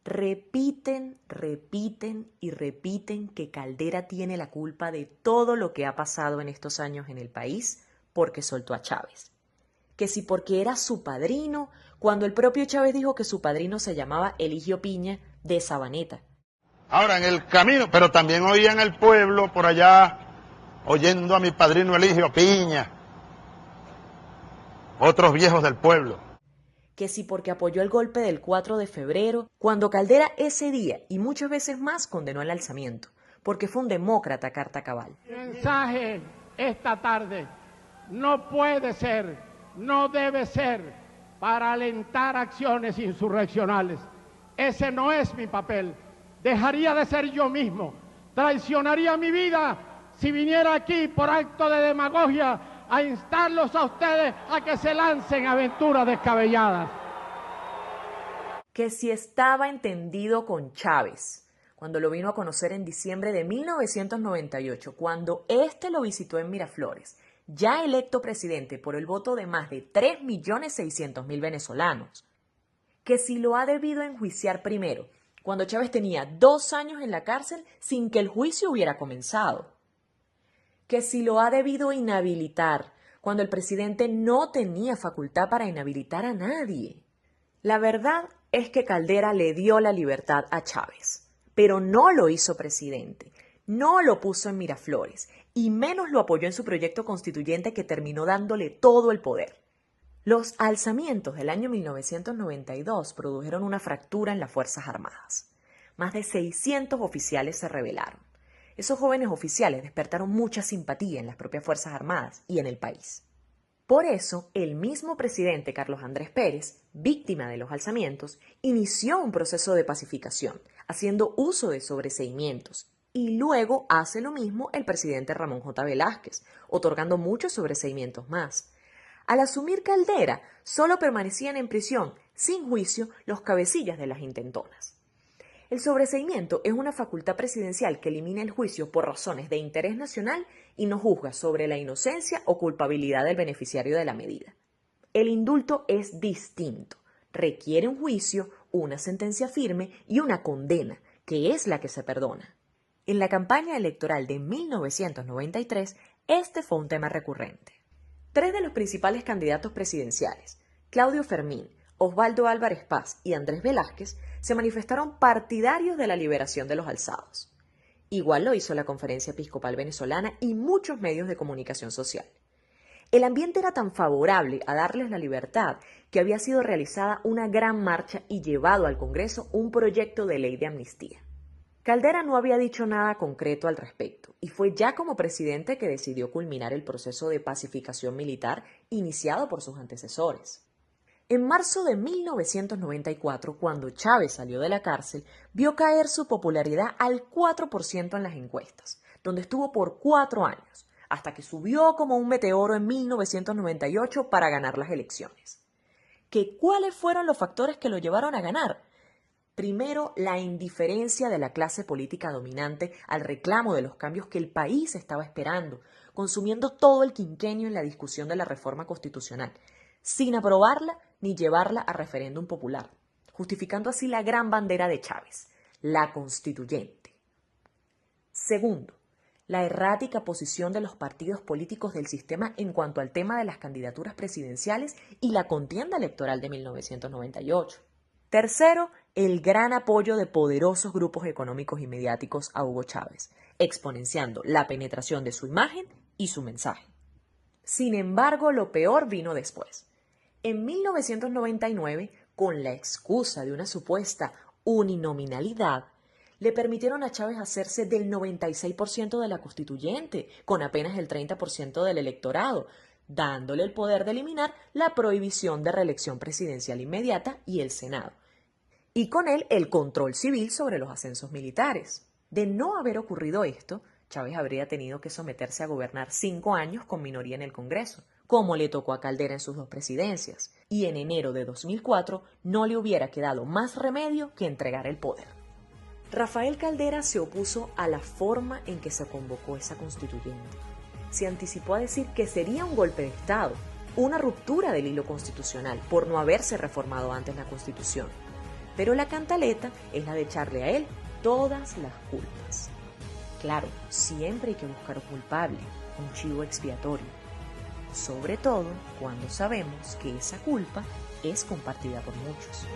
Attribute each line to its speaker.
Speaker 1: repiten y repiten que Caldera tiene la culpa de todo lo que ha pasado en estos años en el país porque soltó a Chávez. Que si porque era su padrino, cuando el propio Chávez dijo que su padrino se llamaba Eligio Piña de Sabaneta.
Speaker 2: Ahora, en el camino, pero también oían el pueblo por allá, oyendo a mi padrino Eligio Piña, otros viejos del pueblo.
Speaker 1: Que si porque apoyó el golpe del 4 de febrero, cuando Caldera ese día y muchas veces más condenó el alzamiento, porque fue un demócrata carta cabal.
Speaker 3: El mensaje esta tarde no puede ser, no debe ser para alentar acciones insurreccionales. Ese no es mi papel. Dejaría de ser yo mismo, traicionaría mi vida si viniera aquí por acto de demagogia a instarlos a ustedes a que se lancen aventuras descabelladas.
Speaker 1: Que si estaba entendido con Chávez, cuando lo vino a conocer en diciembre de 1998, cuando éste lo visitó en Miraflores, ya electo presidente por el voto de más de 3.600.000 venezolanos. Que si lo ha debido enjuiciar primero, cuando Chávez tenía 2 años en la cárcel sin que el juicio hubiera comenzado. Que si lo ha debido inhabilitar, cuando el presidente no tenía facultad para inhabilitar a nadie. La verdad es que Caldera le dio la libertad a Chávez, pero no lo hizo presidente, no lo puso en Miraflores, y menos lo apoyó en su proyecto constituyente que terminó dándole todo el poder. Los alzamientos del año 1992 produjeron una fractura en las Fuerzas Armadas. Más de 600 oficiales se rebelaron. Esos jóvenes oficiales despertaron mucha simpatía en las propias Fuerzas Armadas y en el país. Por eso, el mismo presidente Carlos Andrés Pérez, víctima de los alzamientos, inició un proceso de pacificación, haciendo uso de sobreseimientos, y luego hace lo mismo el presidente Ramón J. Velázquez, otorgando muchos sobreseimientos más. Al asumir Caldera, solo permanecían en prisión, sin juicio, los cabecillas de las intentonas. El sobreseimiento es una facultad presidencial que elimina el juicio por razones de interés nacional y no juzga sobre la inocencia o culpabilidad del beneficiario de la medida. El indulto es distinto. Requiere un juicio, una sentencia firme y una condena, que es la que se perdona. En la campaña electoral de 1993, este fue un tema recurrente. 3 de los principales candidatos presidenciales, Claudio Fermín, Osvaldo Álvarez Paz y Andrés Velázquez, se manifestaron partidarios de la liberación de los alzados. Igual lo hizo la Conferencia Episcopal Venezolana y muchos medios de comunicación social. El ambiente era tan favorable a darles la libertad que había sido realizada una gran marcha y llevado al Congreso un proyecto de ley de amnistía. Caldera no había dicho nada concreto al respecto y fue ya como presidente que decidió culminar el proceso de pacificación militar iniciado por sus antecesores. En marzo de 1994, cuando Chávez salió de la cárcel, vio caer su popularidad al 4% en las encuestas, donde estuvo por 4 años, hasta que subió como un meteoro en 1998 para ganar las elecciones. ¿Cuáles fueron los factores que lo llevaron a ganar? Primero, la indiferencia de la clase política dominante al reclamo de los cambios que el país estaba esperando, consumiendo todo el quinquenio en la discusión de la reforma constitucional, sin aprobarla ni llevarla a referéndum popular, justificando así la gran bandera de Chávez, la constituyente. Segundo, la errática posición de los partidos políticos del sistema en cuanto al tema de las candidaturas presidenciales y la contienda electoral de 1998. Tercero, el gran apoyo de poderosos grupos económicos y mediáticos a Hugo Chávez, exponenciando la penetración de su imagen y su mensaje. Sin embargo, lo peor vino después. En 1999, con la excusa de una supuesta uninominalidad, le permitieron a Chávez hacerse del 96% de la constituyente, con apenas el 30% del electorado, dándole el poder de eliminar la prohibición de reelección presidencial inmediata y el Senado, y con él el control civil sobre los ascensos militares. De no haber ocurrido esto, Chávez habría tenido que someterse a gobernar 5 años con minoría en el Congreso, como le tocó a Caldera en sus 2 presidencias, y en enero de 2004 no le hubiera quedado más remedio que entregar el poder. Rafael Caldera se opuso a la forma en que se convocó esa constituyente. Se anticipó a decir que sería un golpe de Estado, una ruptura del hilo constitucional por no haberse reformado antes la Constitución. pero la cantaleta es la de echarle a él todas las culpas. Claro, siempre hay que buscar un culpable, un chivo expiatorio, sobre todo cuando sabemos que esa culpa es compartida por muchos.